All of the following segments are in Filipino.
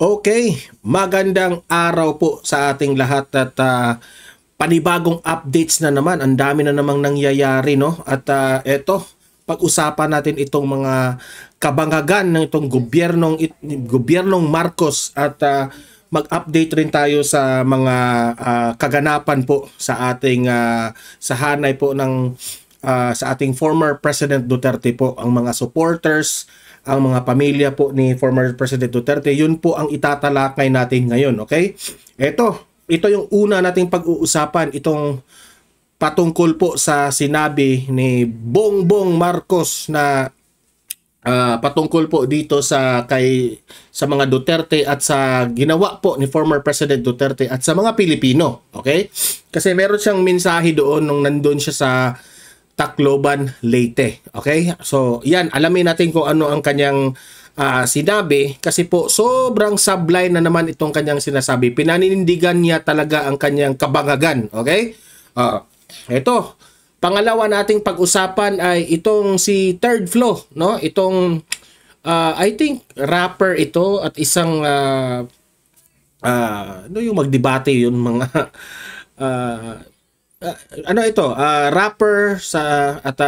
Okay, magandang araw po sa ating lahat at panibagong updates na naman. Ang dami na namang nangyayari, no? At eto, pag-usapan natin itong mga kabangagan ng itong gobyernong Marcos at mag-update rin tayo sa mga kaganapan po sa ating sa hanay po ng sa ating former President Duterte po, ang mga supporters, ang mga pamilya po ni former President Duterte. Yun po ang itatalakay natin ngayon, okay? Ito yung una nating pag-uusapan, itong patungkol po sa sinabi ni Bongbong Marcos na patungkol po dito sa mga Duterte at sa ginawa po ni former President Duterte at sa mga Pilipino, okay? Kasi meron siyang mensahe doon nung nandun siya sa Tacloban, Leyte. Okay? So, yan. Alamin natin kung ano ang kanyang sinabi. Kasi po, sobrang sablay na naman itong kanyang sinasabi. Pinaninindigan niya talaga ang kanyang kabangagan. Okay? Ito. Pangalawa nating pag-usapan ay itong si Third Flow. No? Itong, I think, rapper ito at isang, ano yung magdebate yun mga... rapper sa at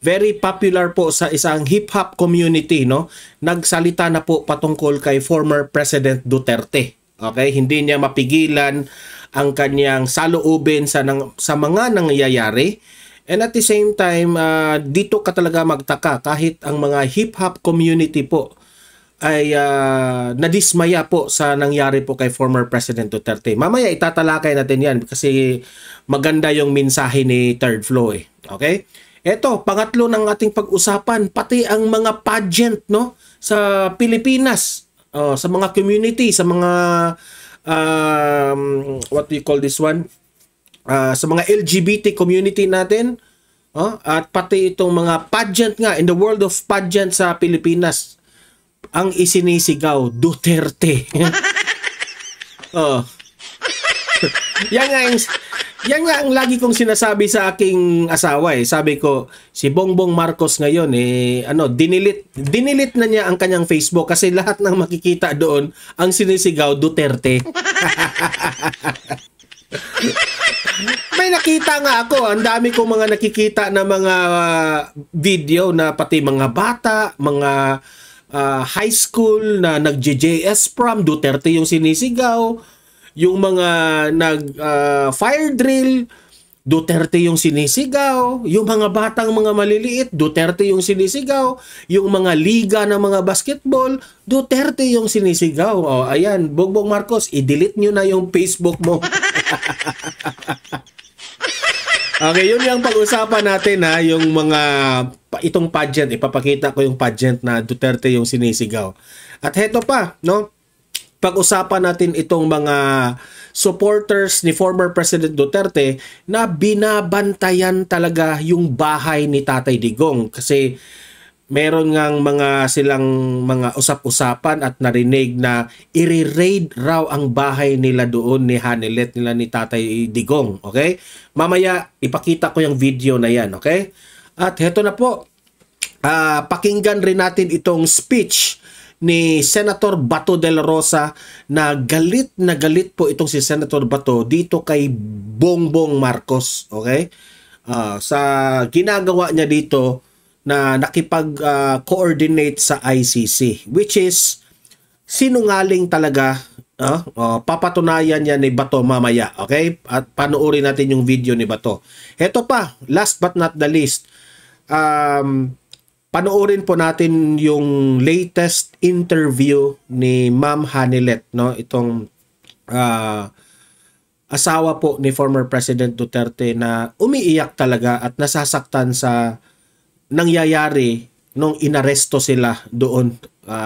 very popular po sa isang hip-hop community, no? Nagsalita na po patungkol kay former President Duterte. Okay? Hindi niya mapigilan ang kanyang saloobin sa mga nangyayari. And at the same time, dito ka talaga magtaka kahit ang mga hip-hop community po ay nadismaya po sa nangyari po kay former President Duterte. Mamaya itatalakay natin yan kasi maganda yung mensahe ni Third Flow eh. Okay? Ito, pangatlo ng ating pag-usapan, pati ang mga pageant, no, sa Pilipinas, sa mga community, sa mga what do you call this one? Sa mga LGBT community natin, at pati itong mga pageant nga in the world of pageant sa Pilipinas. Ang isinisigaw, Duterte. Yan nga ang lagi kong sinasabi sa aking asawa eh. Sabi ko, si Bongbong Marcos ngayon dinilit na niya ang kanyang Facebook kasi lahat ng makikita doon ang sinisigaw, Duterte. May nakita nga ako, ang dami kong mga nakikita na mga video na pati mga bata, mga high school na nag-JJS prom, Duterte yung sinisigaw. Yung mga fire drill, Duterte yung sinisigaw. Yung mga batang mga maliliit, Duterte yung sinisigaw. Yung mga liga ng mga basketball, Duterte yung sinisigaw. Ayan, Bongbong Marcos, i-delete nyo na yung Facebook mo. Okay, yun yung pag-usapan natin yung mga itong pageant, ipapakita ko yung pageant na Duterte yung sinisigaw. At heto pa, no? Pag-usapan natin itong mga supporters ni former President Duterte na binabantayan talaga yung bahay ni Tatay Digong kasi meron ngang silang mga usap-usapan at narinig na i-raid raw ang bahay nila doon ni Hanilet nila ni Tatay Digong. Okay? Mamaya ipakita ko yung video na yan. Okay? At heto na po. Pakinggan rin natin itong speech ni Senator Bato de la Rosa na galit po itong si Senator Bato dito kay Bongbong Marcos. Okay? Sa ginagawa niya dito na nakipag-coordinate sa ICC, which is sinungaling talaga. Papatunayan niya ni Bato mamaya, okay? At panoorin natin yung video ni Bato. Heto pa, last but not the least, panoorin po natin yung latest interview ni Ma'am Hanilet, no? Itong asawa po ni former President Duterte na umiiyak talaga at nasasaktan sa nangyayari nung inaresto sila doon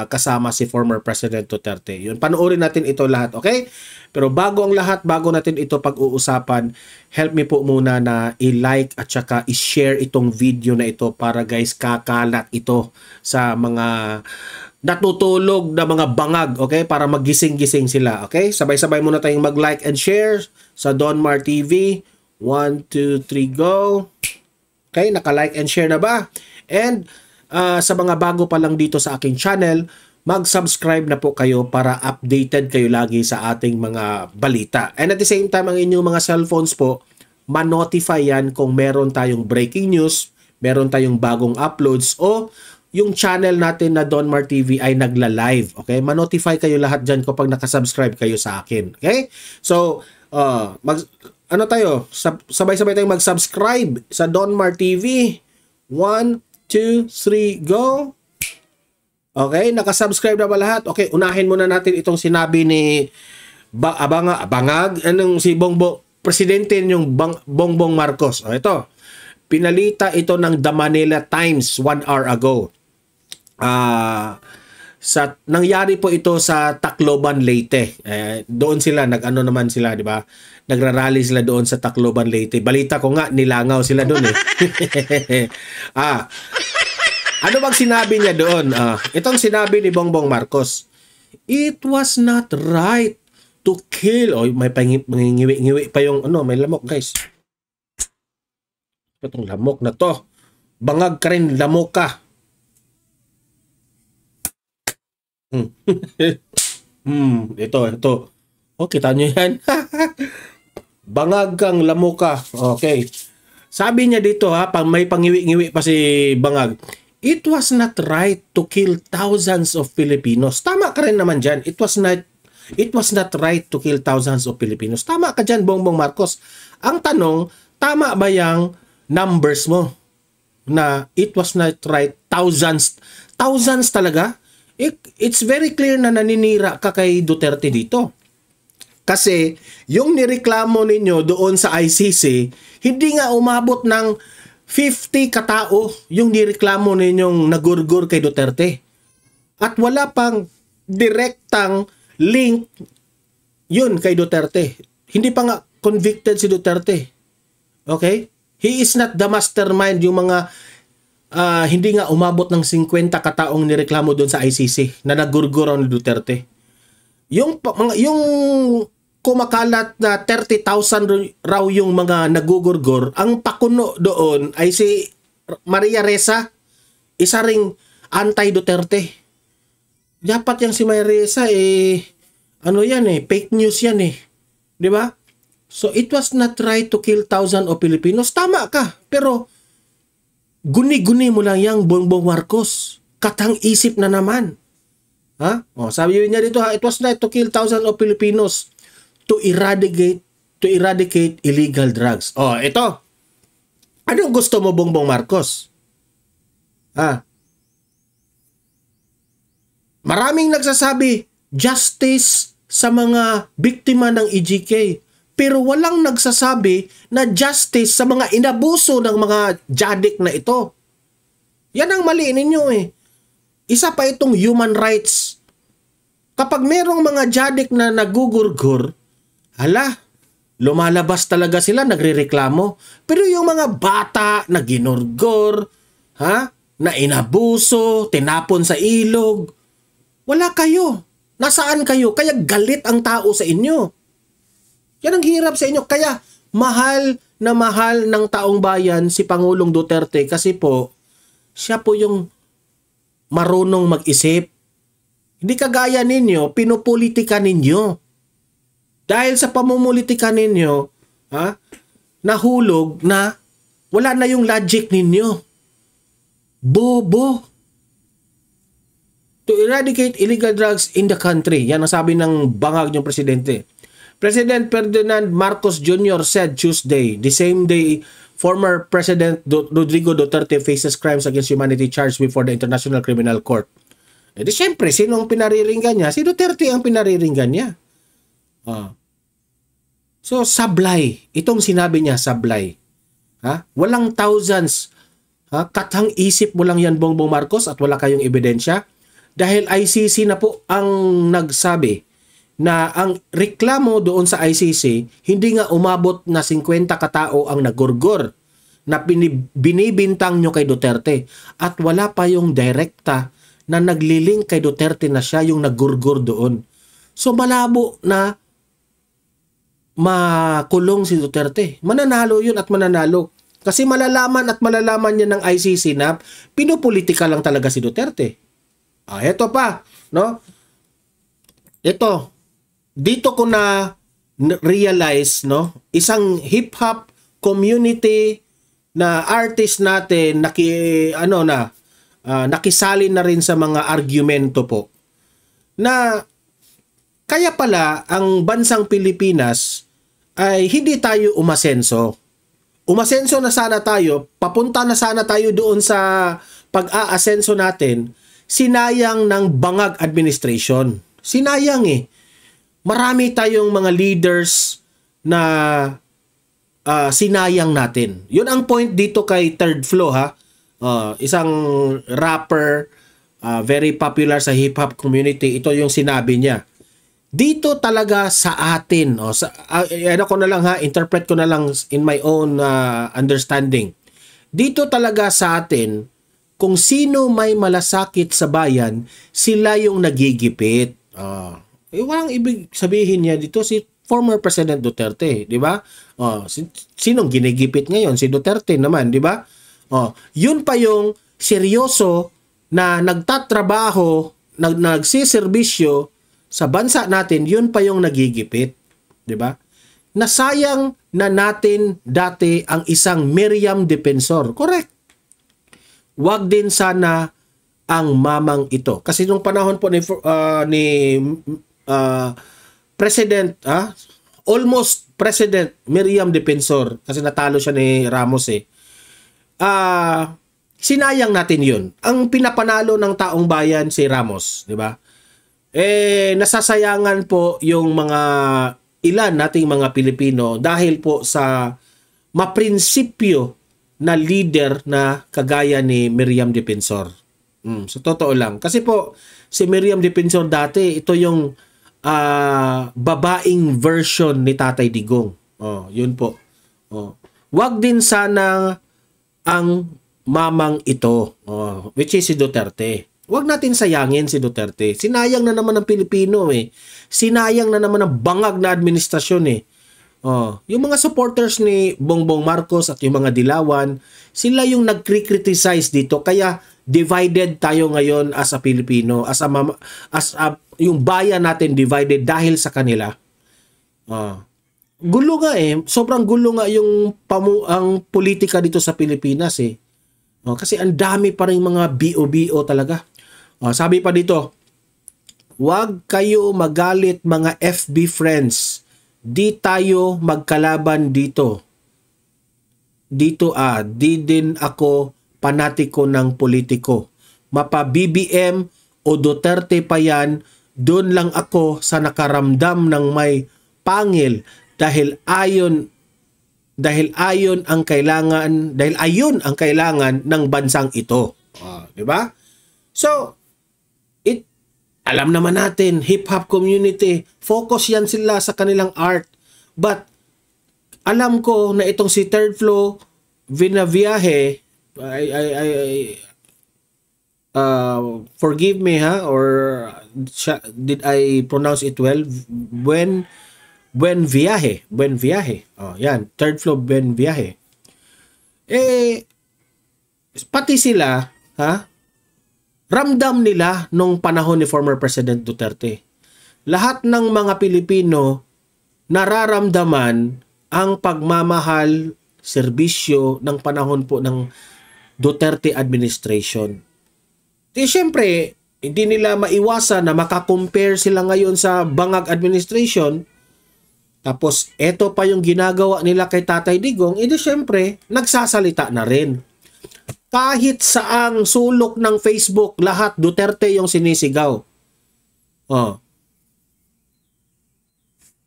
kasama si former President Duterte. Yun, panoorin natin ito lahat, okay? Pero bago ang lahat, bago natin ito pag-uusapan, help me po muna na i-like at saka i-share itong video na ito para guys kakalat ito sa mga natutulog na mga bangag, okay? Para magising-gising sila, okay? Sabay-sabay muna tayong mag-like and share sa Donmar TV. 1, 2, 3, go! Okay, naka-like and share na ba? And sa mga bago pa lang dito sa aking channel, mag-subscribe na po kayo para updated kayo lagi sa ating mga balita. And at the same time, ang inyong mga cellphones po, ma-notify yan kung meron tayong breaking news, meron tayong bagong uploads, o yung channel natin na Donmar TV ay nagla-live. Okay? Ma-notify kayo lahat dyan kapag nakasubscribe kayo sa akin. Okay? So, sabay-sabay tayong mag-subscribe sa Donmar TV. 1, 2, 3, go! Okay, nakasubscribe na ba lahat? Okay, unahin muna natin itong sinabi ni Bangag, si Presidente yung Bongbong Marcos. O, ito, pinalita ito ng The Manila Times 1 hour ago. Nangyari po ito sa Tacloban, Leyte. Doon sila, naman sila, di ba? Nagrarally sila doon sa Tacloban, Leyte. Balita ko nga, nilangaw sila doon eh. Ano bang sinabi niya doon? Itong sinabi ni Bongbong Marcos, it was not right to kill. O, may pangingiwi pa yung, may lamok, guys. Itong lamok na to. Bangag ka rin, lamok ka. Ito. O, kita nyo yan? Bangag kang lamok ka. Okay. Sabi niya dito, pang may pangiwi-ngiwi pa si Bangag. It was not right to kill thousands of Filipinos. Tama ka rin naman dyan. It was not right to kill thousands of Filipinos. Tama ka dyan, Bongbong Marcos. Ang tanong, tama ba yung numbers mo? Na it was not right, thousands talaga? It's very clear na naninira ka kay Duterte dito. Kasi yung nireklamo ninyo doon sa ICC, hindi nga umabot ng 50 katao yung nireklamo ninyong nagurgur kay Duterte. At wala pang direktang link yun kay Duterte. Hindi pa nga convicted si Duterte. Okay? He is not the mastermind yung mga hindi nga umabot ng 50 kataong nireklamo doon sa ICC na nagurgur ni Duterte. Yung kumakalat na 30,000 raw yung mga nagugurgor, ang pakuno doon ay si Maria Ressa, isa ring anti-Duterte. Dapat yang si Maria Ressa fake news yan eh. Di ba? So it was not right to kill thousands of Filipinos. Tama ka, pero guni-guni mo lang yang Bongbong Marcos. Katang isip na naman. Sabi niya dito, it was not to kill thousands of Filipinos. To eradicate illegal drugs. Ito. Anong gusto mo, Bongbong Marcos? Maraming nagsasabi, justice sa mga biktima ng EJK. Pero walang nagsasabi na justice sa mga inabuso ng mga jadik na ito. Yan ang mali ninyo eh. Isa pa itong human rights. Kapag merong mga jadik na nagugurgur, lumalabas talaga sila, nagrereklamo. Pero yung mga bata na ginurgor, na inabuso, tinapon sa ilog, wala kayo. Nasaan kayo? Kaya galit ang tao sa inyo. Yan ang hirap sa inyo. Kaya mahal na mahal ng taong bayan si Pangulong Duterte kasi po, siya po yung marunong mag-isip. Hindi kagaya ninyo, pinupolitika ninyo. Dahil sa pamumulitika ninyo, nahulog na wala na yung logic ninyo. Bobo. To eradicate illegal drugs in the country. Yan ang sabi ng bangag niyong presidente. President Ferdinand Marcos Jr. said Tuesday, the same day former President Rodrigo Duterte faces crimes against humanity charged before the International Criminal Court. Di siyempre, sino ang pinariringgan niya? Si Duterte ang pinariringgan niya. So, sablay. Itong sinabi niya, sablay. Walang thousands. Katang isip mo lang yan, Bongbong Marcos, at wala kayong ebidensya. Dahil ICC na po ang nagsabi na ang reklamo doon sa ICC, hindi nga umabot na 50 katao ang nagurgur na binibintang nyo kay Duterte. At wala pa yung direkta na nagliling kay Duterte na siya yung nagurgur doon. So, malabo na makulong si Duterte. Mananalo yun at mananalo. Kasi malalaman niya ng ICC na pinupolitika lang talaga si Duterte. Eto pa. no? Ito, dito ko na realize, no, isang hip hop community na artist natin nakisali na rin sa mga argumento po na kaya pala ang bansang Pilipinas ay hindi tayo umasenso. Umasenso na sana tayo, papunta na sana tayo doon sa pag-aasenso natin, sinayang ng bangag administration. Sinayang Marami tayong mga leaders na sinayang natin. Yun ang point dito kay Third Flow, ha. Isang rapper, very popular sa hip-hop community. Ito yung sinabi niya. Dito talaga sa atin, interpret ko na lang in my own understanding. Dito talaga sa atin, kung sino may malasakit sa bayan, sila yung nagigipit. Walang ibig sabihin niya dito si former President Duterte, di ba? Sinong ginigipit ngayon? Si Duterte naman, di ba? Yun pa yung seryoso na nagtatrabaho, nagsiservisyo sa bansa natin, yun pa yung nagigipit, di ba? Nasayang na natin dati ang isang Miriam Defensor. Correct. Wag din sana ang mamang ito. Kasi nung panahon po ni President, almost President Miriam Defensor, kasi natalo siya ni Ramos sinayang natin yun. Ang pinapanalo ng taong bayan si Ramos, di ba? Nasasayangan po yung mga ilan nating mga Pilipino dahil po sa maprinsipyo na leader na kagaya ni Miriam Defensor. So totoo lang. Kasi po si Miriam Defensor dati, ito yung babaeng version ni Tatay Digong. Yun po. Wag din sana ang mamang ito, which is si Duterte. Wag natin sayangin si Duterte. Sinayang na naman ng Pilipino Sinayang na naman ng bangag na administrasyon Yung mga supporters ni Bongbong Marcos at yung mga dilawan, sila yung nag-criticize dito. Kaya divided tayo ngayon as a Pilipino, yung bayan natin divided dahil sa kanila. Gulo nga sobrang gulo nga ang politika dito sa Pilipinas kasi ang dami pa rin mga BO talaga. Sabi pa dito, wag kayo magalit mga FB friends. Di tayo magkalaban dito. Di din ako panatiko ng politiko. Mapa BBM o Duterte pa yan, doon lang ako sa nakaramdam ng may pangil dahil ayun ang kailangan ng bansang ito. Di ba? So, alam naman natin, hip-hop community, focus yan sila sa kanilang art. But, alam ko na itong si Third Flow Vinaviaje, forgive me or did I pronounce it well? Buenviaje. Yan, Third Flow Buenviaje. Pati sila, ramdam nila nung panahon ni former President Duterte. Lahat ng mga Pilipino nararamdaman ang pagmamahal, serbisyo ng panahon po ng Duterte administration. Siyempre, hindi nila maiwasan na makakompare sila ngayon sa bangag administration. Tapos, eto pa yung ginagawa nila kay Tatay Digong, siyempre, nagsasalita na rin. Kahit saang sulok ng Facebook, lahat Duterte yung sinisigaw.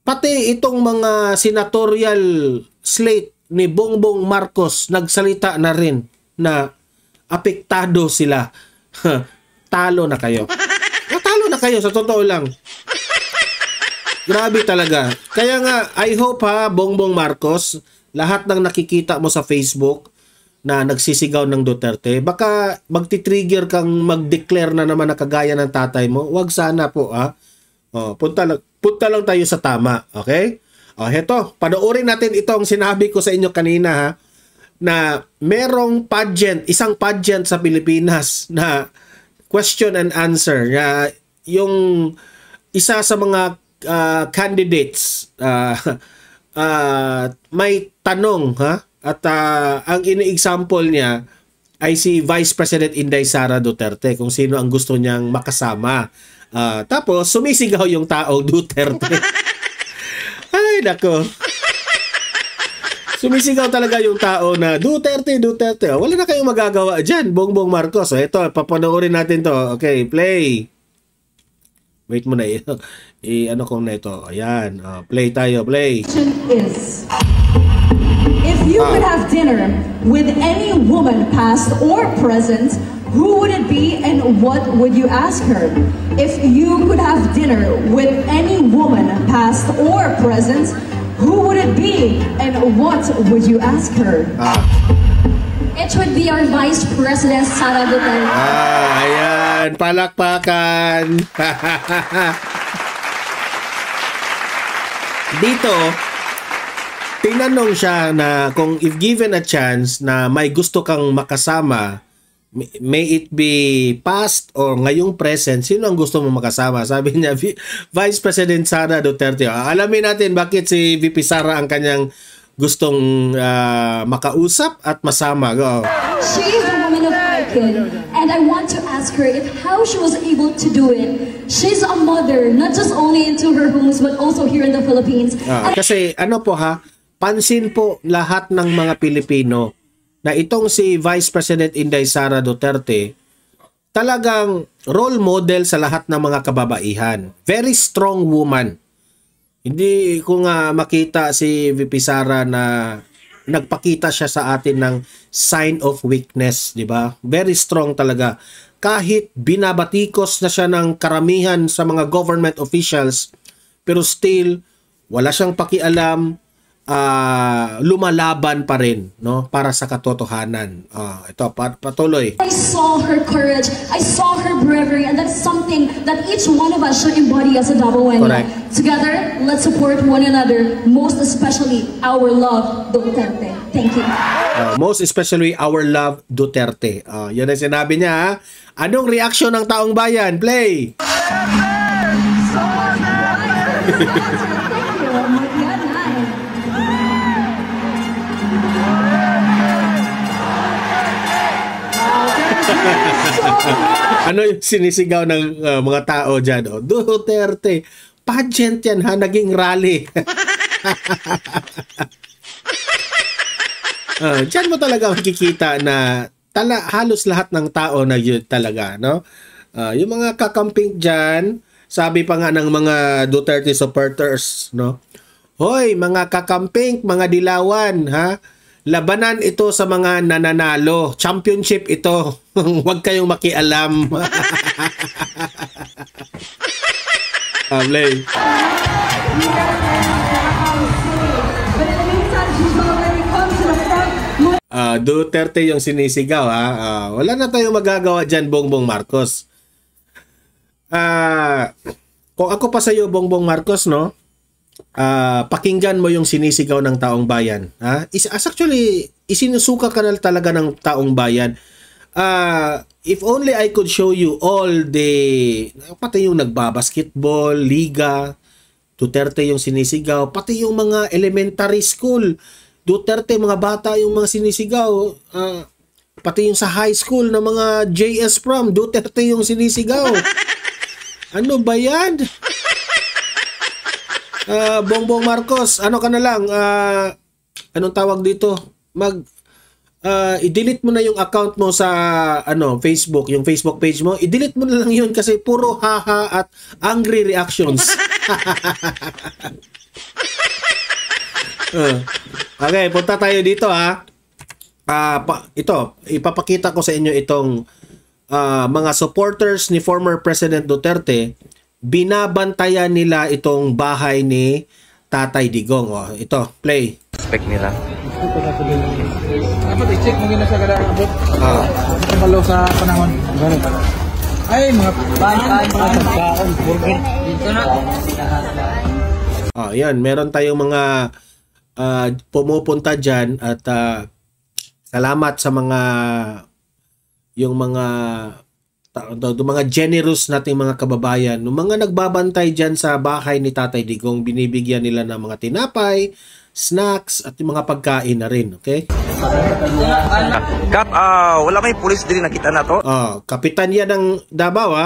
Pati itong mga senatorial slate ni Bongbong Marcos nagsalita na rin na apektado sila. Talo na kayo. Talo na kayo, sa totoo lang. Grabe talaga. Kaya nga, I hope Bongbong Marcos, lahat ng nakikita mo sa Facebook na nagsisigaw ng Duterte, baka magti-trigger kang mag-declare na naman na kagaya ng tatay mo. Wag sana po punta lang tayo sa tama, okay? Heto, panoorin natin itong sinabi ko sa inyo kanina na merong isang pageant sa Pilipinas na question and answer na yung isa sa mga candidates may tanong at ang ini-example niya ay si Vice President Inday Sara Duterte kung sino ang gusto niyang makasama. Tapos sumisigaw yung tao Duterte. Ay nako. Sumisigaw talaga yung tao na Duterte, Duterte. Wala na kayong magagawa dyan, Bongbong Marcos. Ito, papanoorin natin to. Okay, play. Wait muna. Ano ko na ito? Ayan. Play tayo, play. Is, if you could have dinner with any woman past or present, who would it be and what would you ask her? If you could have dinner with any woman past or present, who would it be and what would you ask her? It would be our Vice President Sara Duterte. Ayan, palakpakan. Dito, tinanong siya na kung if given a chance na may gusto kang makasama, may it be past or ngayong present, sino ang gusto mo makasama? Sabi niya, Vice President Sara Duterte. Alamin natin bakit si VP Sara ang kanyang gustong makausap at masama. Go. She is a woman of icon, and I want to ask her if how she was able to do it. She's a mother, not just only into her homes, but also here in the Philippines. Kasi ano po pansin po lahat ng mga Pilipino na itong si Vice President Inday Sara Duterte talagang role model sa lahat ng mga kababaihan. Very strong woman. Hindi ko nga makita si VP Sara na nagpakita siya sa atin ng sign of weakness, di ba? Very strong talaga. Kahit binabatikos na siya ng karamihan sa mga government officials, pero still, wala siyang pakialam, lumalaban pa rin, no, para sa katotohanan. Ito, patuloy. I saw her courage, I saw her bravery, and that's something that each one of us should embody as a Davao-Wenya. Together, let's support one another, most especially our love, Duterte. Thank you. Most especially our love, Duterte. Yun ang sinabi niya. Anong reaksyon ng taong bayan? Play! Ano yung sinisigaw ng mga tao dyan? Duterte. Pageant yan naging rally. Diyan mo talaga makikita na halos lahat ng tao na yun talaga, no? Yung mga kakamping dyan, sabi pa nga ng mga Duterte supporters, no? Hoy, mga kakamping, mga dilawan, labanan ito sa mga nananalo. Championship ito. Huwag kayong makialam. Play. Duterte yung sinisigaw. Wala na tayong magagawa dyan, Bongbong Marcos. Kung ako pa sa iyo, Bongbong Marcos, no? Pakinggan mo yung sinisigaw ng taong bayan. Actually, isinusuka ka na talaga ng taong bayan. If only I could show you all the, pati yung nagbabasketball, liga, Duterte yung sinisigaw, pati yung mga elementary school, Duterte, mga bata yung mga sinisigaw, pati yung sa high school na mga JS prom, Duterte yung sinisigaw. Ano ba yan? Bongbong Marcos, ano ka na lang, anong tawag dito? I-delete mo na yung account mo sa Facebook, yung Facebook page mo. I-delete mo na lang yun kasi puro haha at angry reactions. Okay, punta tayo dito ito, ipapakita ko sa inyo itong mga supporters ni former President Duterte. Binabantayan nila itong bahay ni Tatay Digong. Ito, play. Respect nila. Dapat i-check mo gina sa kada abot. Malo sa panahon. Ay, mga pagkaon, burger. Dito na. Yan, meron tayong mga pumupunta dyan at salamat sa mga yung mga mga generous nating mga kababayan, ng mga nagbabantay dyan sa bahay ni Tatay Digong, binibigyan nila ng mga tinapay, snacks, at yung mga pagkain na rin, okay? Kap, wala may pulis din nakita na to? Kapitan yan ng Davao,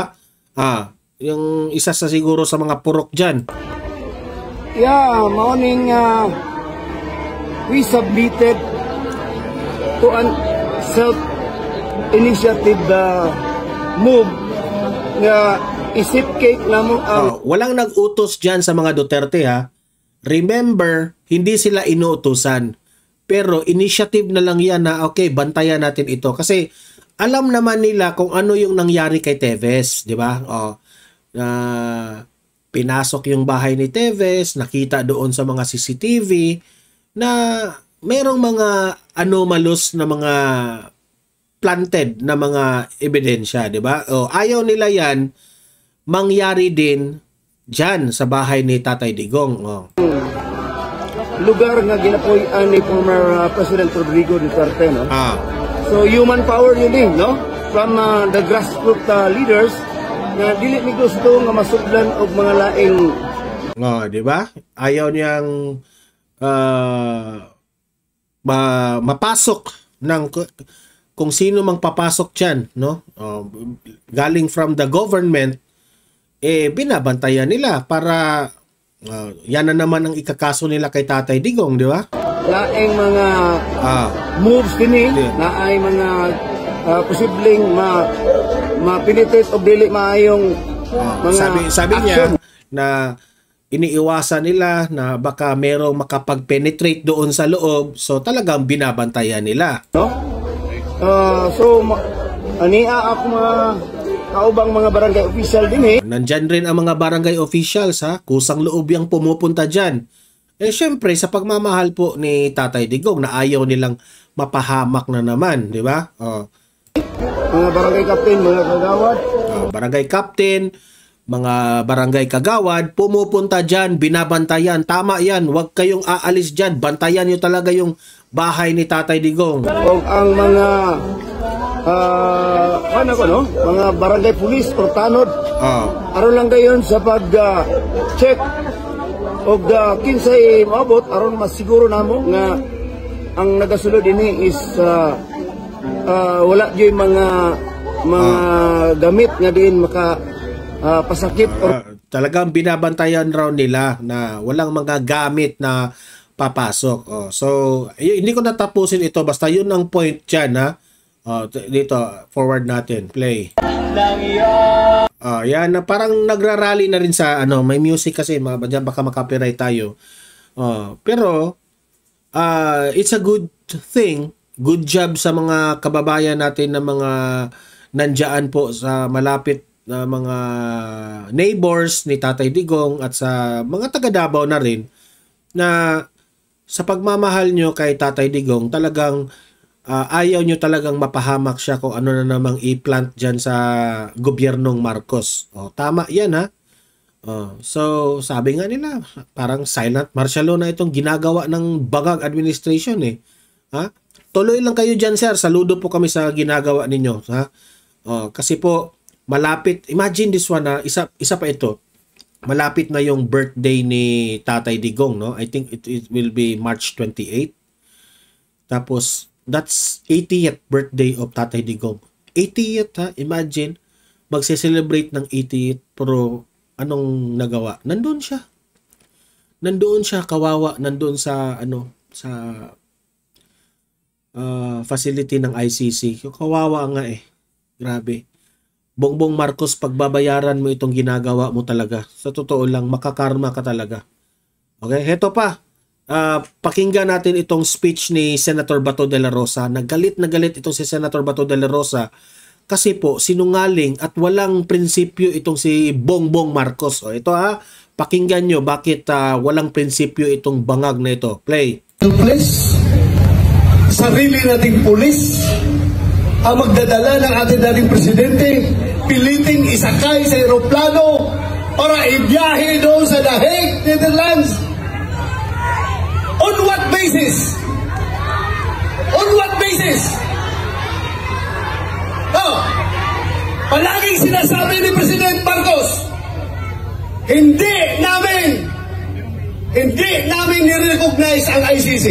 yung isa sa siguro sa mga purok dyan. Yeah, morning, we submitted to an self-initiative move na isip cake na mo walang nag-utos dyan sa mga Duterte, ha. Remember, hindi sila inuutusan. Pero initiative na lang yan na, okay, bantayan natin ito. Kasi alam naman nila kung ano yung nangyari kay Teves, di ba? Pinasok yung bahay ni Teves, nakita doon sa mga CCTV na merong mga anomalous na mga planted na mga ebidensya, di ba? Ayaw nila yan mangyari din dyan sa bahay ni Tatay Digong. Lugar nga ginapuy-an ni former President Rodrigo Duterte, no? So human power yun din, no? From the grassroots leaders na dili ni gusto nga masudlan og mga laing di ba? Ayaw niyang mapasok ng kung sino mang papasok diyan, no? Galing from the government, binabantayan nila para yan na naman ang ikakaso nila kay Tatay Digong, di ba? Laing mga moves kini na ay mga posibleng mapilitit o dili maayong mga sabi niya na iniiwasan nila na baka merong makapag-penetrate doon sa loob, so talagang binabantayan nila. No? Ania ako mga kaubang mga barangay official din Nandyan rin ang mga barangay officials, ha? Kusang loob yung pumupunta dyan. Syempre, sa pagmamahal po ni Tatay Digong na ayaw nilang mapahamak na naman, di ba? Mga barangay captain, mga kagawad. Barangay captain, mga barangay kagawad, pumupunta dyan, binabantayan. Tama yan, huwag kayong aalis dyan. Bantayan nyo talaga yung bahay ni Tatay Digong. O ang mga mga barangay police or tanod, aron lang gayon sa pag-check og kinsay maabot aron mas siguro namo nga ang nagasulod ini is wala gyud mga gamit nga din maka pasakit talagang binabantayan raw nila na walang mga gamit na papasok. So hindi ko natapusin ito, basta yun ang point dyan, ha. Dito forward natin, play. Yan na parang nagrarally na rin sa may music kasi diyan baka makapiright tayo. Pero it's a good thing, good job sa mga kababayan natin na mga nandiyan po sa malapit na mga neighbors ni Tatay Digong at sa mga taga Davao na rin, na sa pagmamahal nyo kay Tatay Digong talagang ayaw nyo talagang mapahamak siya kung ano na namang i-plant dyan sa gobyernong Marcos. Tama yan, ha? So, sabi nga nila, parang silent martial law na itong ginagawa ng Bangag administration, ha? Tuloy lang kayo dyan, sir. Saludo po kami sa ginagawa ninyo, ha? Kasi po, malapit, imagine this one, ha? Isa pa ito. Malapit na yung birthday ni Tatay Digong, no? I think it will be March 28. Tapos, that's 80th birthday of Tatay Digong. 80th, ha? Imagine, magse-celebrate ng 80th, pero anong nagawa? Nandun siya. Nandoon siya, kawawa. Nandun sa, sa facility ng ICC. Kawawa nga Grabe. Bongbong Marcos, pagbabayaran mo itong ginagawa mo talaga. Sa totoo lang, makakarma ka talaga. Okay, heto pa. Pakinggan natin itong speech ni Senator Bato de la Rosa. Nagalit na galit itong si Senator Bato de la Rosa kasi po sinungaling at walang prinsipyo itong si Bongbong Marcos. Ito, pakinggan nyo bakit walang prinsipyo itong bangag na ito. Play. Pulis, sarili nating pulis ang magdadala ng ating dating presidente, piliting isakay sa aeroplano para ibiyahe doon sa The Hague, Netherlands. On what basis? On what basis? Palaging sinasabi ni President Marcos, hindi namin ni-recognize ang ICC.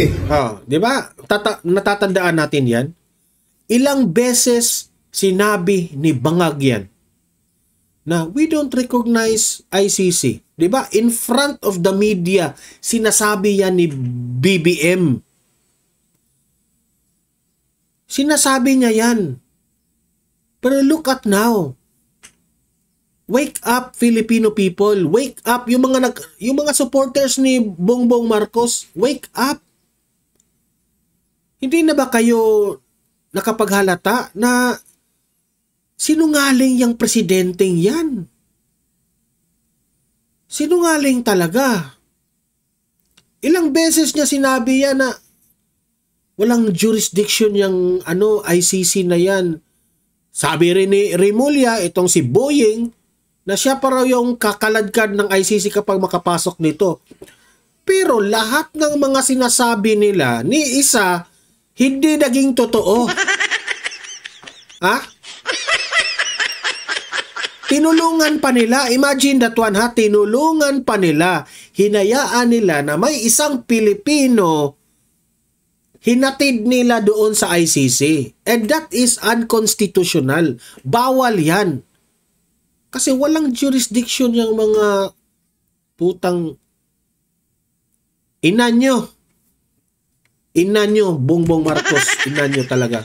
Di ba? Natatandaan natin yan. Ilang beses sinabi ni Bangag yan na we don't recognize ICC. Di ba? In front of the media, sinasabi yan ni BBM. Sinasabi niya yan. Pero look at now. Wake up, Filipino people. Wake up. Yung mga supporters ni Bongbong Marcos, wake up. Hindi na ba kayo nakapaghalata na sinungaling yung presidenteng yan? Sinungaling talaga. Ilang beses niya sinabi yan na walang jurisdiction yung ICC na yan. Sabi rin ni Remulla, itong si Boying, na siya pa raw yung kakaladkad ng ICC kapag makapasok nito. Pero lahat ng mga sinasabi nila, ni isa, hindi naging totoo. Ha? Tinulungan pa nila, imagine that one ha, tinulungan pa nila, hinayaan nila na may isang Pilipino, hinatid nila doon sa ICC. And that is unconstitutional. Bawal yan. Kasi walang jurisdiction yung mga putang ina nyo. Ina nyo, Bongbong Marcos. Ina nyo talaga.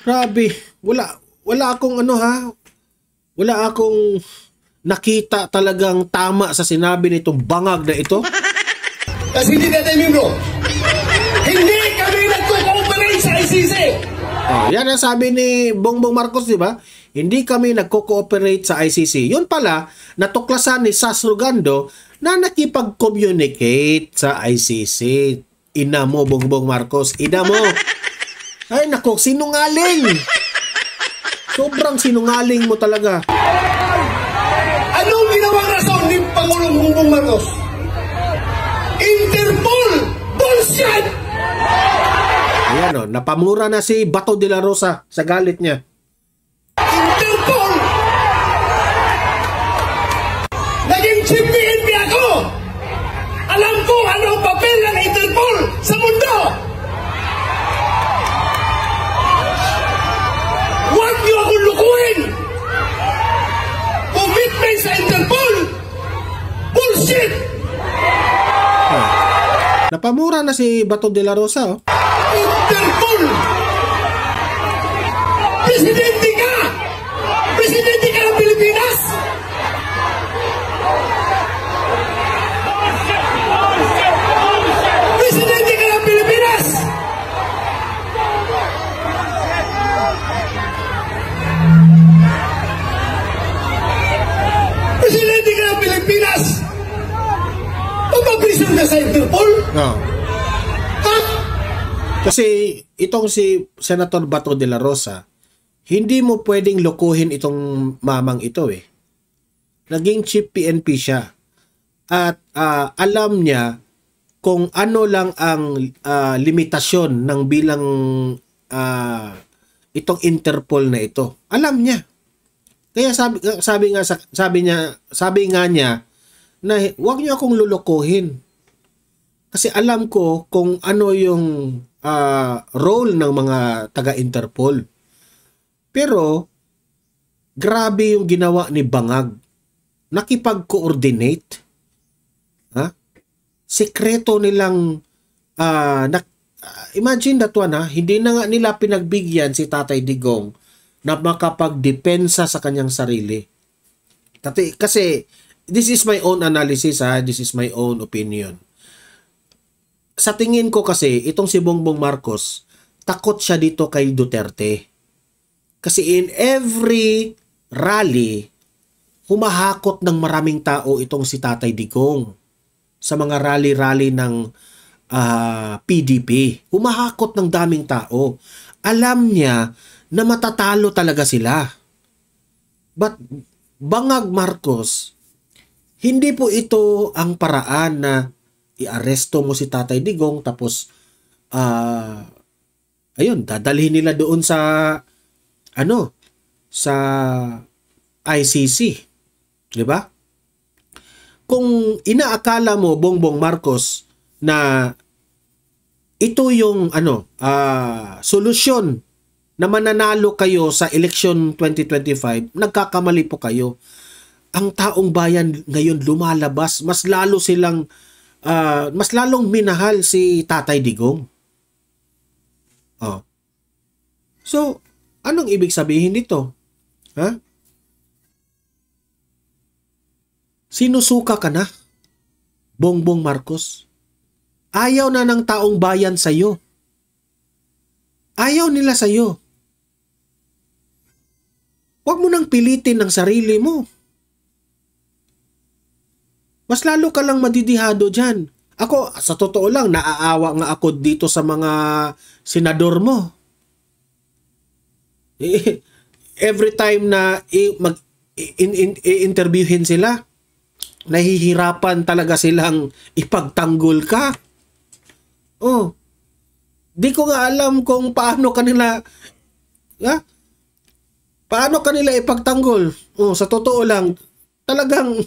Grabe. Wala akong wala akong nakita talagang tama sa sinabi nitong bangag na ito. Kasi hindi natin membro. Hindi kami nagko-cooperate sa ICC. Yan ang sabi ni Bongbong Marcos, di ba? Hindi kami nagko-cooperate sa ICC. Yun pala, natuklasan ni Sas Rugando na nakipag-communicate sa ICC. Ina mo, Bongbong Marcos. Ina mo. Ay, nako, sinungaling. Sobrang sinungaling mo talaga. Anong ginawang rason ni Pangulong Bongbong Marcos? Interpol! Bullshit! Ayan napamura na si Bato de la Rosa sa galit niya. Interpol! Naging chief PNP ako! Alam ko ano ang papel ng Interpol sa mundo! Huwag niyo akong lukuhin! Commitment sa Interpol! Bullshit! Napamura na si Bato de la Rosa. Interpol! Presidente ka! Presidente ka ng Pilipinas! Presidente ka ng Pilipinas! Presidente ka ng Pilipinas! Papaprison ka sa Interpol? No. Kasi itong si Senator Bato de la Rosa, hindi mo pwedeng lokohin itong mamang ito eh. Naging chief PNP siya. At alam niya kung ano lang ang limitasyon ng bilang itong Interpol na ito. Alam niya. Kaya sabi nga niya na huwag niyo akong lulukohin. Kasi alam ko kung ano yung role ng mga taga-Interpol. Pero, grabe yung ginawa ni Bangag. Nakipag-coordinate. Sekreto nilang, imagine that one hindi na nga nila pinagbigyan si Tatay Digong na makapagdepensa sa kanyang sarili. Kasi, this is my own analysis this is my own opinion. Sa tingin ko kasi, itong si Bongbong Marcos, takot siya dito kay Duterte. Kasi in every rally, humahakot ng maraming tao itong si Tatay Digong. Sa mga rally-rally ng PDP. Humahakot ng daming tao. Alam niya na matatalo talaga sila. But Bangag Marcos, hindi po ito ang paraan na i-aresto mo si Tatay Digong tapos ayun, dadalhin nila doon sa sa ICC. 'Di ba? Kung inaakala mo, Bongbong Marcos, na ito yung solusyon na mananalo kayo sa election 2025, nagkakamali po kayo. Ang taong bayan ngayon lumalabas, mas lalong minahal si Tatay Digong. So, anong ibig sabihin nito? Ha? Sinusuka ka na, Bongbong Marcos. Ayaw na ng taong bayan sa'yo. Ayaw nila sa'yo. Huwag mo nang pilitin ang sarili mo. Mas lalo ka lang madidihado dyan. Ako, sa totoo lang, naaawa nga ako dito sa mga senador mo. Every time na i-interviewin sila, nahihirapan talaga silang ipagtanggol ka. Di ko nga alam kung paano kanila ipagtanggol. Sa totoo lang, talagang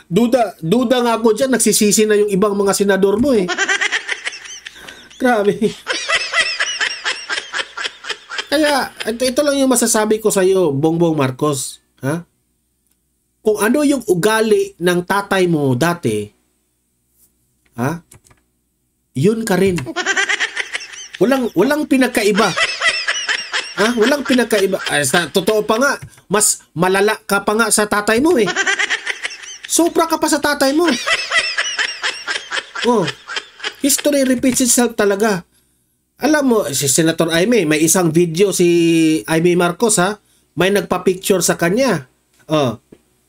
duda nga ako dyan, nagsisisi na yung ibang mga senador mo eh. Grabe. Kaya, ito lang yung masasabi ko sa iyo, Bongbong Marcos. Ha? Kung ano yung ugali ng tatay mo dati, yun ka rin. Walang pinagkaiba. Walang pinagkaiba. Sa totoo pa nga, mas malala ka pa nga sa tatay mo eh. Sobra ka pa sa tatay mo. History repeats itself talaga. Alam mo, si Senator Aimee, may isang video si Aimee Marcos may nagpa-picture sa kanya.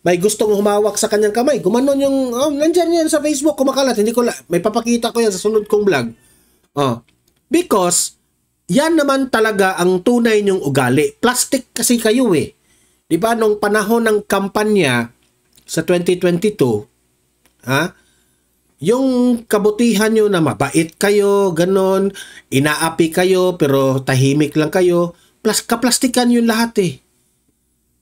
May gustong humawak sa kanyang kamay. Gumanon yung, nandyan yan sa Facebook, kumakalat. May papakita ko yan sa sunod kong vlog. Because, yan naman talaga ang tunay niyong ugali. Plastic kasi kayo eh. Diba, nung panahon ng kampanya sa 2022, yung kabutihan nyo na mabait kayo, ganon, inaapi kayo, pero tahimik lang kayo, kaplastikan yung lahat eh.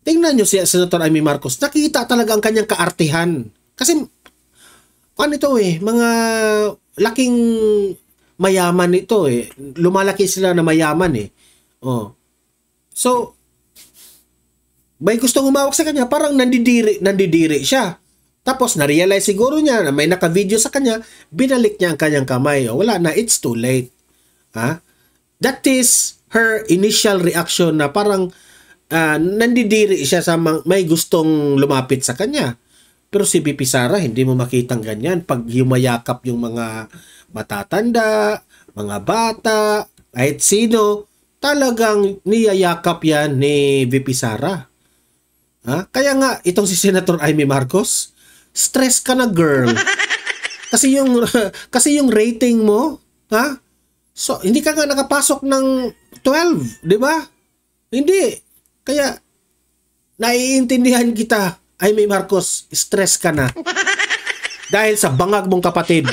Tingnan nyo si Senator Aimee Marcos, nakita talaga ang kanyang kaartihan. Kasi, mga laking mayaman ito eh. Lumalaki sila na mayaman eh. So, may gustong humawak sa kanya, parang nandidiri siya. Tapos, na-realize siguro niya na may naka-video sa kanya, binalik niya ang kanyang kamay. Wala na, it's too late. That is her initial reaction na parang nandidiri siya sa may gustong lumapit sa kanya. Pero si VP Sara, hindi mo makitang ganyan. Pag yumayakap yung mga matatanda, mga bata, kahit sino, talagang niyayakap yan ni VP Sara. Kaya nga, itong si Senator Aimee Marcos, stress ka na, girl. Kasi yung rating mo, so, hindi ka nga nakapasok ng 12, di ba? Hindi. Kaya, naiintindihan kita, Aimee Marcos, stress ka na. Dahil sa bangag mong kapatid.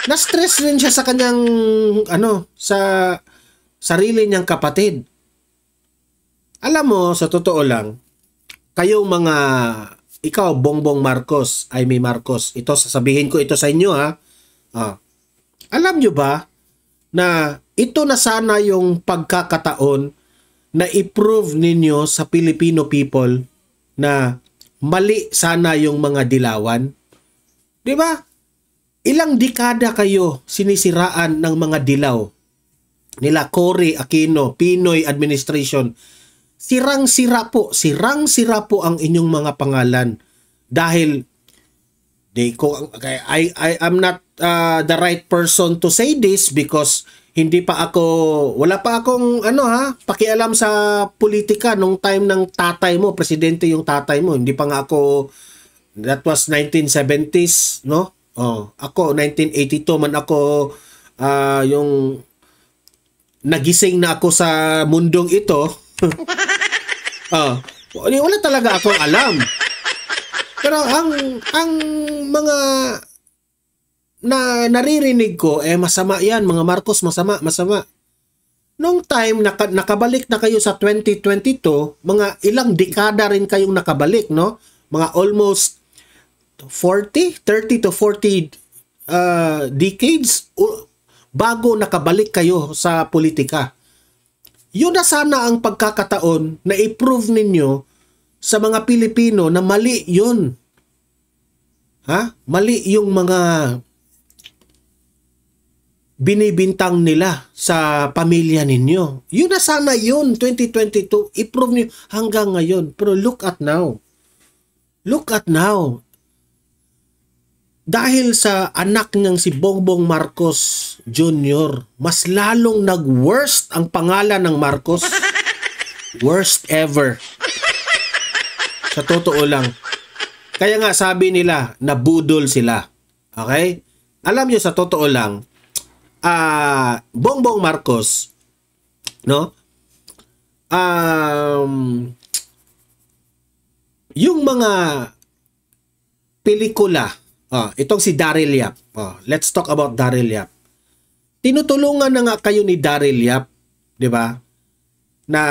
Na-stress rin siya sa kanyang, sa sarili niyang kapatid. Alam mo, sa totoo lang, kayong ikaw, Bongbong Marcos, Aimee Marcos, sasabihin ko ito sa inyo alam nyo ba, na ito na sana yung pagkakataon na i-prove ninyo sa Filipino people na mali sana yung mga dilawan. Di ba? Ilang dekada kayo sinisiraan ng mga dilaw. Nila Cory Aquino, Pinoy administration. Sirang-sira po ang inyong mga pangalan. Dahil I am not the right person to say this because wala pa akong pakialam sa politika nung time ng tatay mo, presidente yung tatay mo. Hindi pa nga ako, that was 1970s, no? Ako, 1982 man ako, yung nagising na ako sa mundong ito. Wala talaga akong alam. Pero ang mga na naririnig ko, masama yan, mga Marcos, masama. Nung time nakabalik na kayo sa 2022, mga ilang dekada rin kayong nakabalik, no? Mga almost 30 to 40 decades bago nakabalik kayo sa politika. Yun na sana ang pagkakataon na i-prove ninyo sa mga Pilipino na mali yun. Mali yung mga binibintang nila sa pamilya ninyo. Yun na sana yun, 2022. I-prove nyo hanggang ngayon. Pero look at now. Look at now. Dahil sa anak niyang si Bongbong Marcos Jr., mas lalong nag-worst ang pangalan ng Marcos. Worst ever. Sa totoo lang. Kaya nga sabi nila, nabudol sila. Okay? Alam niyo sa totoo lang, Bongbong Marcos, no? Yung mga pelikula, itong si Daryl Yap. Let's talk about Daryl Yap. Tinutulungan na nga kayo ni Daryl Yap, 'di ba? Na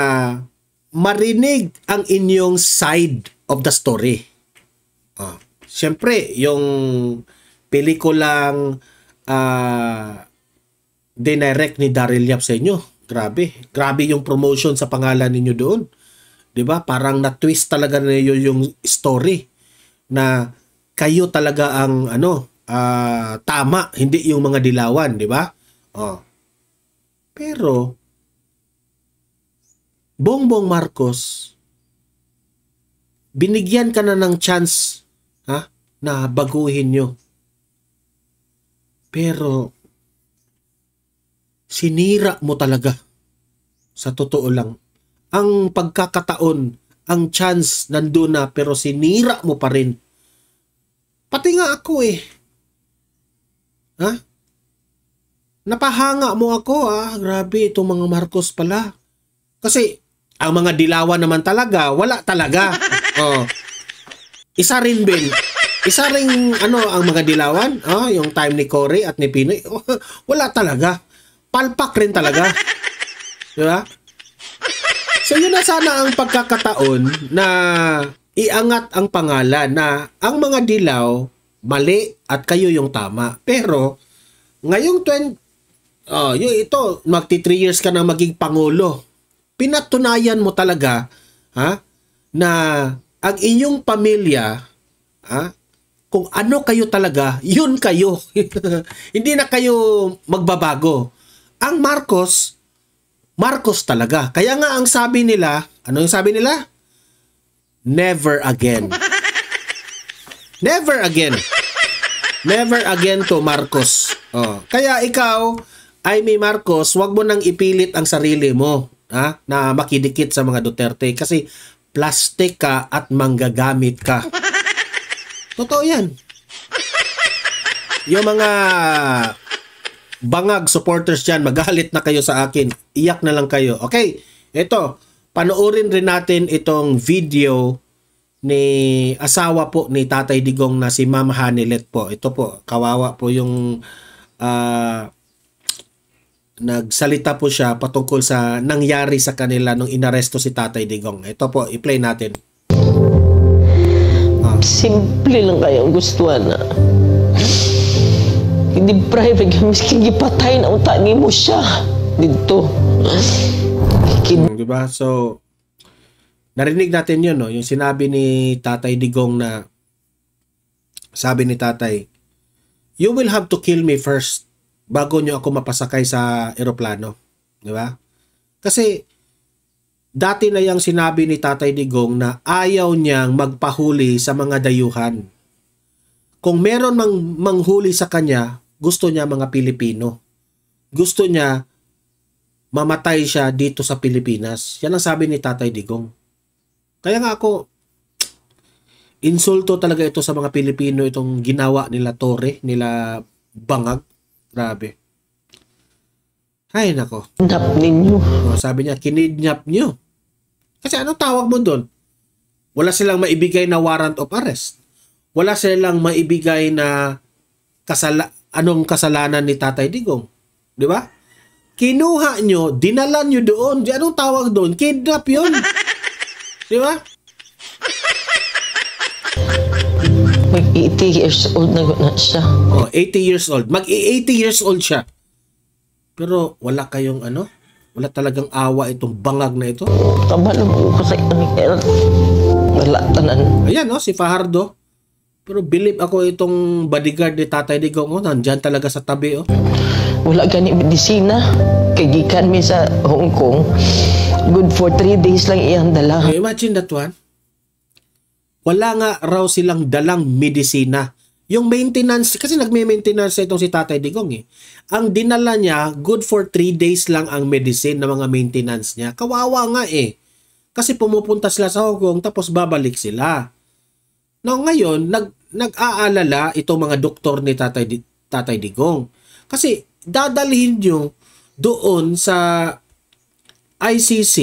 marinig ang inyong side of the story. Siyempre, yung pelikulang dinirect ni Daryl Yap sa inyo. Grabe. Grabe yung promotion sa pangalan ninyo doon. 'Di ba? Parang na-twist talaga niyo yung story na kayo talaga ang tama, hindi yung mga dilawan, 'di ba? Pero Bongbong Marcos, binigyan ka na ng chance na baguhin nyo. Pero sinira mo talaga. Sa totoo lang. Ang pagkakataon, ang chance nandun na pero sinira mo pa rin. Pati nga ako napahanga mo ako Grabe itong mga Marcos pala. Kasi ang mga dilawan naman talaga, wala talaga. Isa rin ang mga dilawan, yung time ni Cory at ni Pinoy, wala talaga. Palpak rin talaga. Diba? So yun na sana ang pagkakataon na iangat ang pangalan na ang mga dilaw mali at kayo yung tama. Pero ngayong magti 3 years ka na maging pangulo. Pinatunayan mo talaga na ang inyong pamilya kung ano kayo talaga, yun kayo. Hindi na kayo magbabago. Ang Marcos talaga. Kaya nga ang sabi nila, ano yung sabi nila? Never again. Never again. Never again to Marcos. Kaya ikaw, Amy Marcos, wag mo nang ipilit ang sarili mo na makidikit sa mga Duterte kasi plastic ka at manggagamit ka. Totoo yan. Yung mga bangag supporters dyan, magalit na kayo sa akin. Iyak na lang kayo. Okay, ito. Panoorin rin natin itong video ni asawa po ni Tatay Digong na si Ma'am Hanilet po. Ito po, kawawa po yung nagsalita po siya patungkol sa nangyari sa kanila nung inaresto si Tatay Digong. Ito po, i-play natin. Simple lang kayang gustuhan na. Hindi private kami, miskin gipatay na unta ni mo siya dito. Diba? So, narinig natin yun, no? Yung sinabi ni Tatay Digong na sabi ni Tatay, you will have to kill me first bago nyo ako mapasakay sa eroplano. Diba? Kasi dati na yung sinabi ni Tatay Digong na ayaw niyang magpahuli sa mga dayuhan. Kung meron manghuli sa kanya, gusto niya mga Pilipino. Gusto niya mamatay siya dito sa Pilipinas. Yan ang sabi ni Tatay Digong. Kaya nga ako, insulto talaga ito sa mga Pilipino, itong ginawa nila Torre, nila Bangag. Grabe. Ay, nako. Kidnap ninyo. Sabi niya, kinidnap niyo. Kasi anong tawag mo doon? Wala silang maibigay na warrant of arrest. Wala silang maibigay na anong kasalanan ni Tatay Digong. Di ba? Kinuha nyo, dinala nyo doon. Anong tawag doon? Kidnap yun. Di ba? Mag-80 years old na siya. Oh, 80 years old. Mag-80 years old siya. Pero wala kayong ano? Wala talagang awa itong bangag na ito. Kabalo ko sa Miguel. Wala tanan. Ayan, no, si Fajardo. Pero believe ako itong bodyguard ni Tatay Digong, oh, nandyan talaga sa tabi, oh. Wala gani medisina. Kagikan mi sa Hong Kong. Good for 3 days lang iyang dala. Oh, imagine that one. Wala nga raw silang dalang medisina. Yung maintenance, kasi nagme-maintenance itong si Tatay Digong eh. Ang dinala niya, good for 3 days lang ang medicine na mga maintenance niya. Kawawa nga eh. Kasi pumupunta sila sa Hong Kong tapos babalik sila. Now ngayon, nag-aalala itong mga doktor ni Tatay Digong. Kasi dadalhin nyo doon sa ICC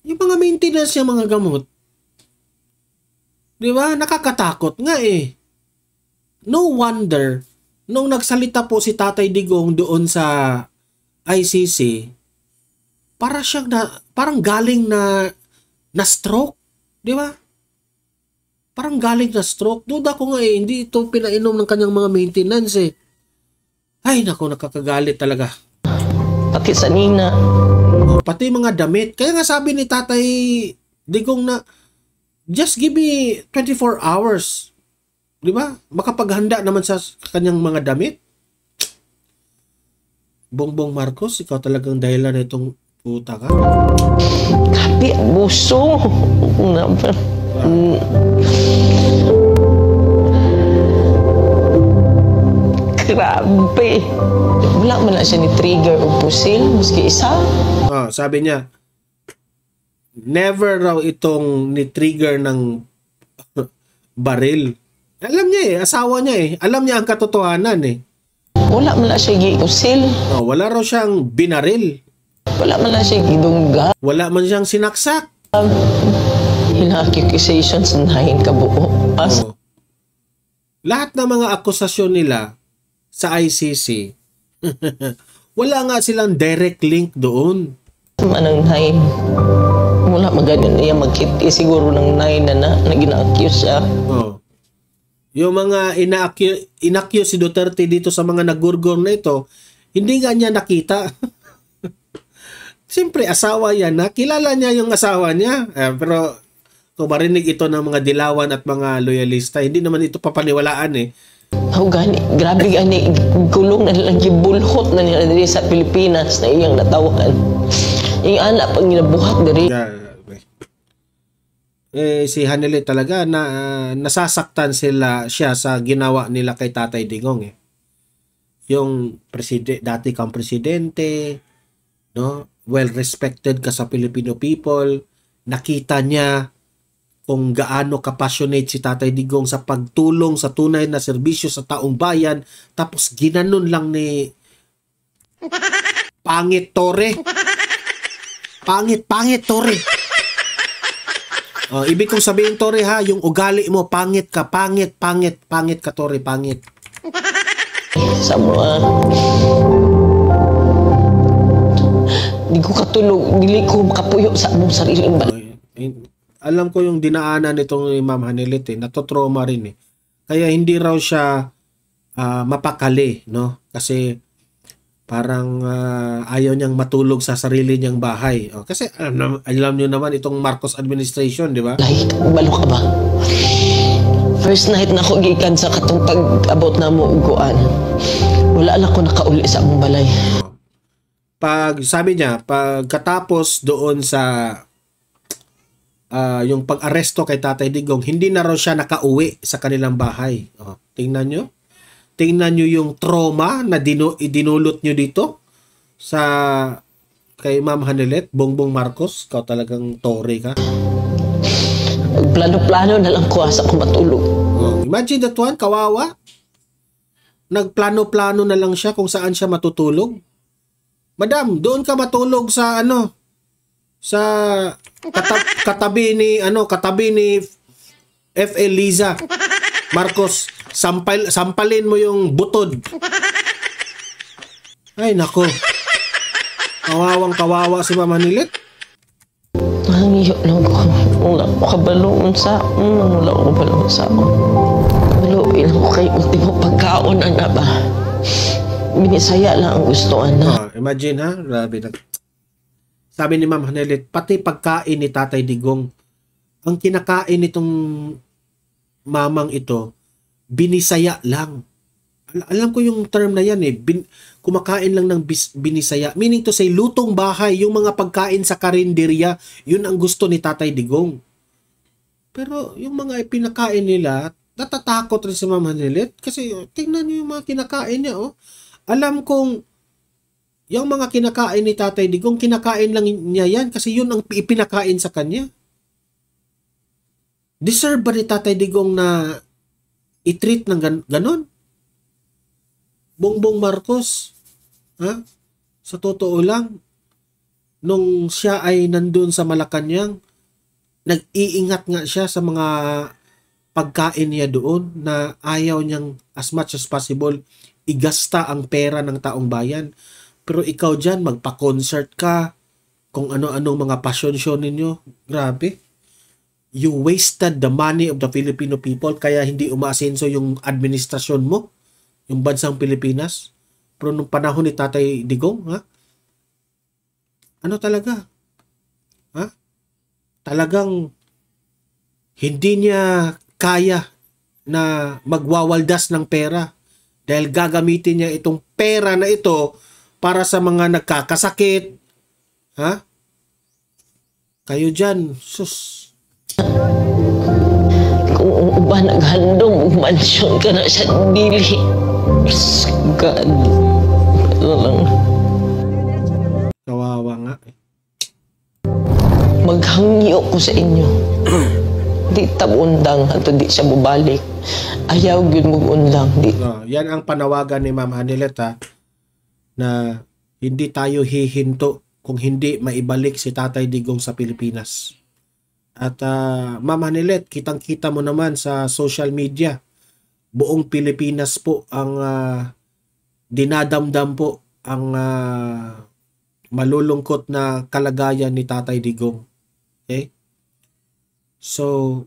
yung mga maintenance niya, mga gamot. Di ba? Nakakatakot nga eh. No wonder, nung nagsalita po si Tatay Digong doon sa ICC, parang galing na stroke. Di ba? Parang galing na stroke. Duda ko nga eh, hindi ito pinainom ng kanyang mga maintenance eh. Ay, naku, nakakagalit talaga. Pati sa nina. Pati mga damit. Kaya nga sabi ni Tatay Digong na, just give me 24 hours. Di ba? Makapaghanda naman sa kanyang mga damit. Bongbong Marcos, ikaw talagang dahilan na itong puta ka. Kapi, buso. Grabe. Wala man na siya ni trigger o pusil, maski isa. Sabi niya, never raw itong ni-trigger ng baril. Alam niya eh, asawa niya eh. Alam niya ang katotohanan eh. Wala man na siya gi-usil. Wala raw siyang binaril. Wala man na siya gidungga. Wala man siyang sinaksak. Ina-accusations na kabuo. Lahat ng mga akusasyon nila sa ICC, wala nga silang direct link doon. Manang 9. Wala maganin niya magkiti siguro ng 9 na gina-accuse siya. Yung mga ina-accuse si Duterte dito sa mga nagurgor na ito, hindi nga niya nakita. Siyempre, asawa yan na. Kilala niya yung asawa niya. Pero kung marinig ito ng mga dilawan at mga loyalista, hindi naman ito papaniwalaan eh. Gani, grabe gani, gulong na nilang gibulhot na nila diri sa Pilipinas na iyang natawan. Yung anak pag ginabuhat diri. Si Haneli talaga nasasaktan siya sa ginawa nila kay Tatay Digong eh. Yung dati kang presidente, no? Well respected ka sa Filipino people, nakita niya kung gaano ka-passionate si Tatay Digong sa pagtulong sa tunay na serbisyo sa taong bayan, tapos ginanon lang ni Pangit Torre. Pangit Torre. Ibig kong sabihin, Torre, ha, yung ugali mo, pangit ka Torre, pangit. Sa mga di ko katulog, dili ko makapuyo sa among sariling balay. Alam ko yung dinaanan nitong Ma'am Hanelit eh, natotrauma rin eh. Kaya hindi raw siya mapakali, no? Kasi parang ayaw niyang matulog sa sarili niyang bahay. Kasi alam niyo naman itong Marcos administration, di ba? Ay, balo ka ba? First night na ako gikan sa katong tag-abot na mo uguan. Wala lang ko nakauli sa among balay. Sabi niya, pagkatapos doon sa yung pag-aresto kay Tatay Digong, hindi na raw siya nakauwi sa kanilang bahay. Tingnan nyo. Tingnan nyo yung trauma na idinulot nyo dito kay Ma'am Hanelet, Bongbong Marcos. Ikaw talagang Torre ka. Plano-plano na lang ko asa ko matulog. Imagine that one, kawawa. Nagplano-plano na lang siya kung saan siya matutulog. Madam, doon ka matulog sa sa katabi ni F.A. Liza Marcos. Sampalin mo yung butod. Ay nako. Kawawang-kawawa si Ma'am Hanilet. Nangiyo lang ko. Wala ko kabaloon sa wala ko kabaloon sa Baluin ko kay ultimo pagkaon na ba? Binisaya lang ang gusto na. Imagine ha, grabe na. Sabi ni Ma'am Hanilet, pati pagkain ni Tatay Digong, ang kinakain nitong mamang ito, binisaya lang. Alam ko yung term na yan eh. Kumakain lang ng binisaya. Meaning to say, lutong bahay, yung mga pagkain sa karinderya, yun ang gusto ni Tatay Digong. Pero yung mga pinakain nila, natatakot rin si Ma'am Hanilet kasi tingnan niyo yung mga kinakain niya. Oh. Alam kong yung mga kinakain ni Tatay Digong, kinakain lang niya yan kasi yun ang ipinakain sa kanya. Deserve ba ni Tatay Digong na i-treat ng ganon? Bongbong Marcos, ha? Sa totoo lang, nung siya ay nandun sa Malacanang, nag-iingat nga siya sa mga pagkain niya doon na ayaw niyang as much as possible igasta ang pera ng taong bayan. Pero ikaw dyan, magpa-concert ka, kung ano-anong mga passion show ninyo, grabe. You wasted the money of the Filipino people kaya hindi umaasenso yung administrasyon mo. Yung bansang Pilipinas. Pero nung panahon ni Tatay Digong, ha? Ano talaga? Ha? Talagang hindi niya kaya na magwawaldas ng pera dahil gagamitin niya itong pera na ito para sa mga nagkakasakit. Ha? Kayo dyan, sus. Kung uban naghandong mansyon ka na sa dili. God. Ano lang. Kawawa nga. Maghangyo ko sa inyo. Di tabundang ato di siya bubalik. Ayaw yun mag-undang. Yan ang panawagan ni Ma'am Hanilet ha, na hindi tayo hihinto kung hindi maibalik si Tatay Digong sa Pilipinas. At Ma'am Hanilet, kitang-kita mo naman sa social media, buong Pilipinas po ang dinadamdam po ang malulungkot na kalagayan ni Tatay Digong. Okay? So,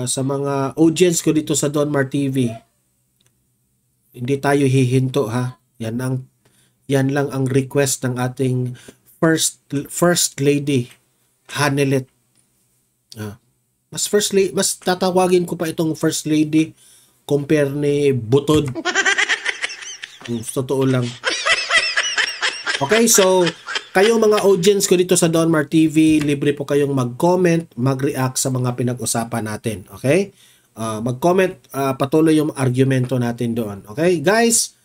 sa mga audience ko dito sa Donmar TV, hindi tayo hihinto ha. Yan lang ang request ng ating First Lady Hanilet. Mas tatawagin ko pa itong First Lady compare ni Butod. Totoo lang. Okay, so kayong mga audience ko dito sa Donmar TV, libre po kayong mag-comment, mag-react sa mga pinag-usapan natin. Okay? Mag-comment, patuloy yung argumento natin doon. Okay? Guys,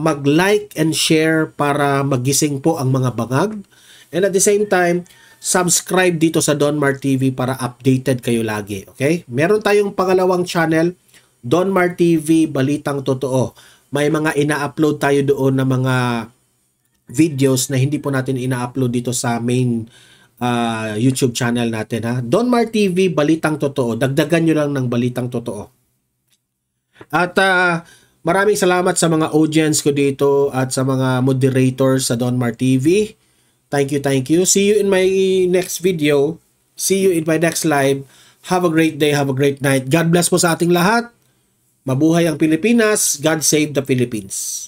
mag-like and share para magising po ang mga bangag. And at the same time, subscribe dito sa Donmar TV para updated kayo lagi. Okay? Meron tayong pangalawang channel, Donmar TV Balitang Totoo. May mga ina-upload tayo doon na mga videos na hindi po natin ina-upload dito sa main YouTube channel natin ha. Donmar TV Balitang Totoo. Dagdagan nyo lang ng Balitang Totoo. At maraming salamat sa mga audience ko dito at sa mga moderators sa Donmar TV. Thank you, thank you. See you in my next video. See you in my next live. Have a great day, have a great night. God bless po sa ating lahat. Mabuhay ang Pilipinas. God save the Philippines.